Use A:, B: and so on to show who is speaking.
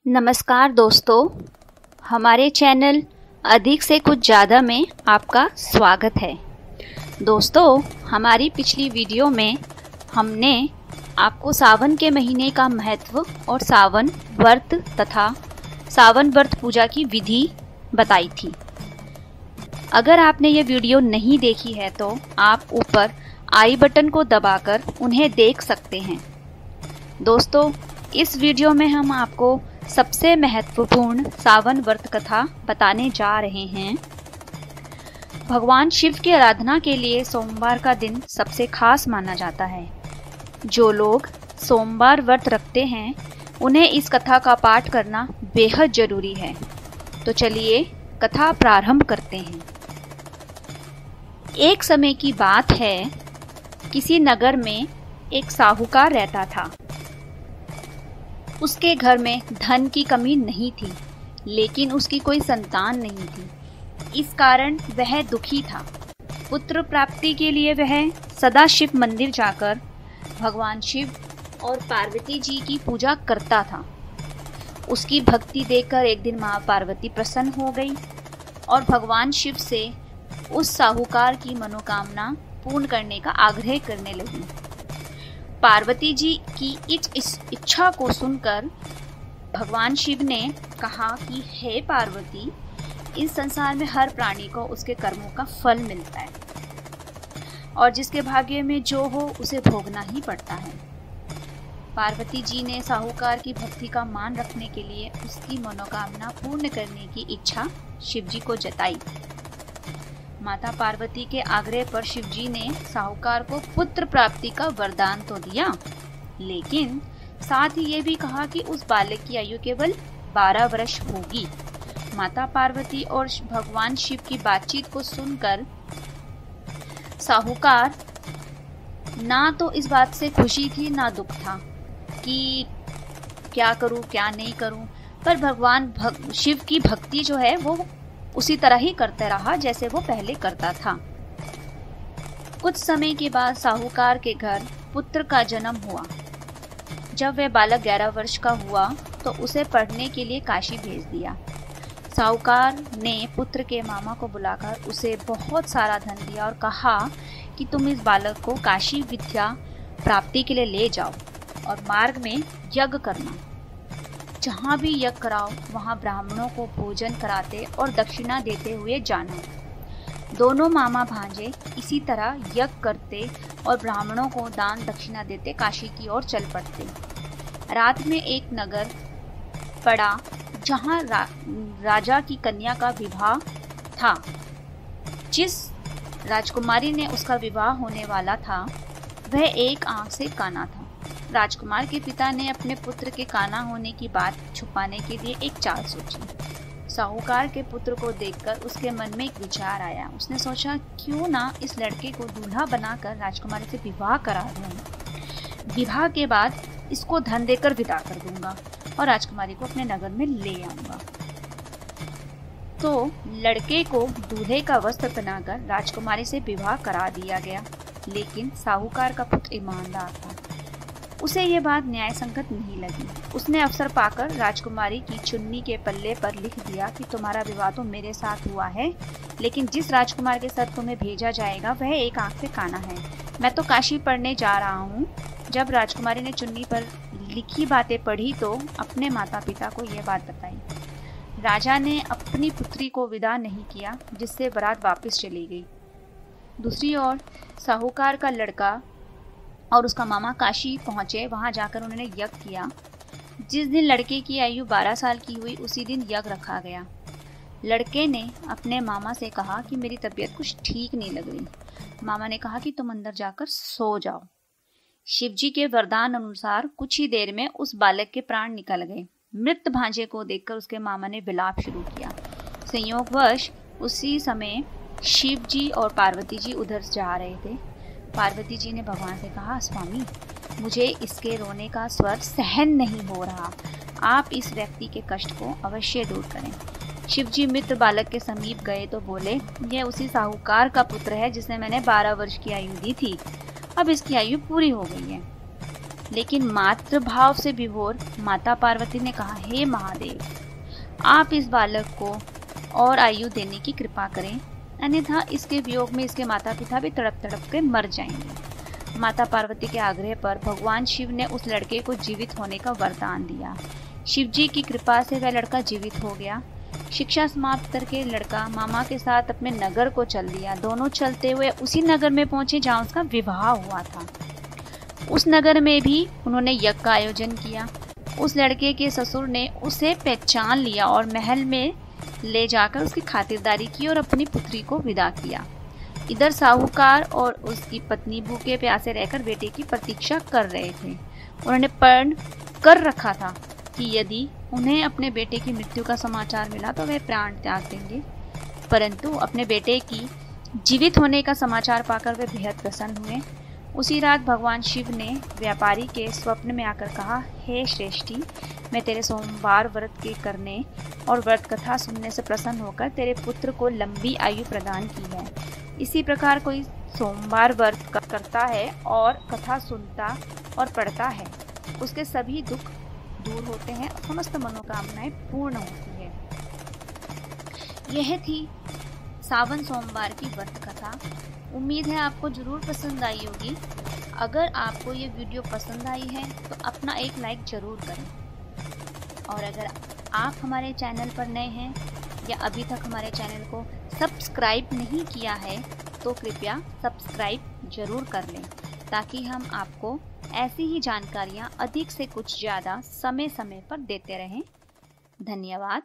A: नमस्कार दोस्तों, हमारे चैनल अधिक से कुछ ज़्यादा में आपका स्वागत है। दोस्तों, हमारी पिछली वीडियो में हमने आपको सावन के महीने का महत्व और सावन व्रत तथा सावन व्रत पूजा की विधि बताई थी। अगर आपने ये वीडियो नहीं देखी है तो आप ऊपर आई बटन को दबाकर उन्हें देख सकते हैं। दोस्तों, इस वीडियो में हम आपको सबसे महत्वपूर्ण सावन व्रत कथा बताने जा रहे हैं। भगवान शिव की आराधना के लिए सोमवार का दिन सबसे खास माना जाता है। जो लोग सोमवार व्रत रखते हैं उन्हें इस कथा का पाठ करना बेहद जरूरी है। तो चलिए कथा प्रारंभ करते हैं। एक समय की बात है, किसी नगर में एक साहूकार रहता था। उसके घर में धन की कमी नहीं थी, लेकिन उसकी कोई संतान नहीं थी। इस कारण वह दुखी था। पुत्र प्राप्ति के लिए वह सदा शिव मंदिर जाकर भगवान शिव और पार्वती जी की पूजा करता था। उसकी भक्ति देखकर एक दिन माँ पार्वती प्रसन्न हो गई और भगवान शिव से उस साहूकार की मनोकामना पूर्ण करने का आग्रह करने लगी। पार्वती जी की इस इच्छा को सुनकर भगवान शिव ने कहा कि हे पार्वती, इस संसार में हर प्राणी को उसके कर्मों का फल मिलता है और जिसके भाग्य में जो हो उसे भोगना ही पड़ता है। पार्वती जी ने साहूकार की भक्ति का मान रखने के लिए उसकी मनोकामना पूर्ण करने की इच्छा शिव जी को जताई। माता पार्वती के आग्रह पर शिवजी ने साहूकार को पुत्र प्राप्ति का वरदान तो दिया, लेकिन साथ ही ये भी कहा कि उस बालक की आयु केवल 12 वर्ष होगी। माता पार्वती और भगवान शिव की बातचीत को सुनकर साहूकार ना तो इस बात से खुशी थी ना दुख था कि क्या करूं क्या नहीं करूं, पर भगवान शिव की भक्ति जो है वो उसी तरह ही करते रहा जैसे वो पहले करता था। कुछ समय के बाद साहूकार के घर पुत्र का जन्म हुआ। जब वह बालक 11 वर्ष का हुआ तो उसे पढ़ने के लिए काशी भेज दिया। साहूकार ने पुत्र के मामा को बुलाकर उसे बहुत सारा धन दिया और कहा कि तुम इस बालक को काशी विद्या प्राप्ति के लिए ले जाओ और मार्ग में यज्ञ करना। जहाँ भी यज्ञ कराओ वहाँ ब्राह्मणों को भोजन कराते और दक्षिणा देते हुए जाना। दोनों मामा भांजे इसी तरह यज्ञ करते और ब्राह्मणों को दान दक्षिणा देते काशी की ओर चल पड़ते। रात में एक नगर पड़ा जहाँ राजा की कन्या का विवाह था। जिस राजकुमारी ने उसका विवाह होने वाला था वह एक आंख से काना था। राजकुमार के पिता ने अपने पुत्र के काना होने की बात छुपाने के लिए एक चाल सोची। साहूकार के पुत्र को देखकर उसके मन में एक विचार आया। उसने सोचा, क्यों ना इस लड़के को दूल्हा बनाकर राजकुमारी से विवाह करा दूं। विवाह के बाद इसको धन देकर विदा कर दूंगा और राजकुमारी को अपने नगर में ले आऊंगा। तो लड़के को दूल्हे का वस्त्र पहनाकर राजकुमारी से विवाह करा दिया गया। लेकिन साहूकार का पुत्र ईमानदार था, उसे ये बात न्याय संगत नहीं लगी। उसने अवसर पाकर राजकुमारी की चुन्नी के पल्ले पर लिख दिया कि तुम्हारा विवाह तो मेरे साथ हुआ है, लेकिन जिस राजकुमार के साथ तुम्हें भेजा जाएगा वह एक आंख से काना है। मैं तो काशी पढ़ने जा रहा हूँ। जब राजकुमारी ने चुन्नी पर लिखी बातें पढ़ी तो अपने माता पिता को यह बात बताई। राजा ने अपनी पुत्री को विदा नहीं किया, जिससे बारात वापस चली गई। दूसरी ओर साहूकार का लड़का और उसका मामा काशी पहुंचे। वहां जाकर उन्होंने यज्ञ किया। जिस दिन लड़के की आयु 12 साल की हुई उसी दिन यज्ञ रखा गया। लड़के ने अपने मामा से कहा कि मेरी तबीयत कुछ ठीक नहीं लग रही। मामा ने कहा कि तुम अंदर जाकर सो जाओ। शिवजी के वरदान अनुसार कुछ ही देर में उस बालक के प्राण निकल गए। मृत भांजे को देखकर उसके मामा ने विलाप शुरू किया। संयोगवश उसी समय शिव जी और पार्वती जी उधर जा रहे थे। पार्वती जी ने भगवान से कहा, स्वामी, मुझे इसके रोने का स्वर सहन नहीं हो रहा। आप इस व्यक्ति के कष्ट को अवश्य दूर करें। शिव जी मित्र बालक के समीप गए तो बोले, यह उसी साहूकार का पुत्र है जिसने मैंने 12 वर्ष की आयु दी थी। अब इसकी आयु पूरी हो गई है। लेकिन मातृभाव से विभोर माता पार्वती ने कहा, हे महादेव, आप इस बालक को और आयु देने की कृपा करें, अन्यथा इसके वियोग में इसके माता पिता भी तड़प तड़प के मर जाएंगे। माता पार्वती के आग्रह पर भगवान शिव ने उस लड़के को जीवित होने का वरदान दिया। शिव जी की कृपा से वह लड़का जीवित हो गया। शिक्षा समाप्त करके लड़का मामा के साथ अपने नगर को चल दिया। दोनों चलते हुए उसी नगर में पहुंचे जहाँ उसका विवाह हुआ था। उस नगर में भी उन्होंने यज्ञ का आयोजन किया। उस लड़के के ससुर ने उसे पहचान लिया और महल में ले जाकर उसकी खातिरदारी की और अपनी पुत्री को विदा किया। इधर साहूकार और उसकी पत्नी भूखे प्यासे रहकर बेटे की प्रतीक्षा कर रहे थे। उन्होंने प्रण कर रखा था कि यदि उन्हें अपने बेटे की मृत्यु का समाचार मिला तो वे प्राण त्याग देंगे, परंतु अपने बेटे की जीवित होने का समाचार पाकर वे बेहद प्रसन्न हुए। उसी रात भगवान शिव ने व्यापारी के स्वप्न में आकर कहा, हे श्रेष्ठी, मैं तेरे सोमवार व्रत के करने और व्रत कथा सुनने से प्रसन्न होकर तेरे पुत्र को लंबी आयु प्रदान की है। इसी प्रकार कोई सोमवार व्रत करता है और कथा सुनता और पढ़ता है, उसके सभी दुख दूर होते हैं और समस्त मनोकामनाएं पूर्ण होती है। यह थी सावन सोमवार की व्रत कथा। उम्मीद है आपको जरूर पसंद आई होगी। अगर आपको ये वीडियो पसंद आई है तो अपना एक लाइक जरूर करें, और अगर आप हमारे चैनल पर नए हैं या अभी तक हमारे चैनल को सब्सक्राइब नहीं किया है तो कृपया सब्सक्राइब जरूर कर लें, ताकि हम आपको ऐसी ही जानकारियाँ अधिक से कुछ ज़्यादा समय समय पर देते रहें। धन्यवाद।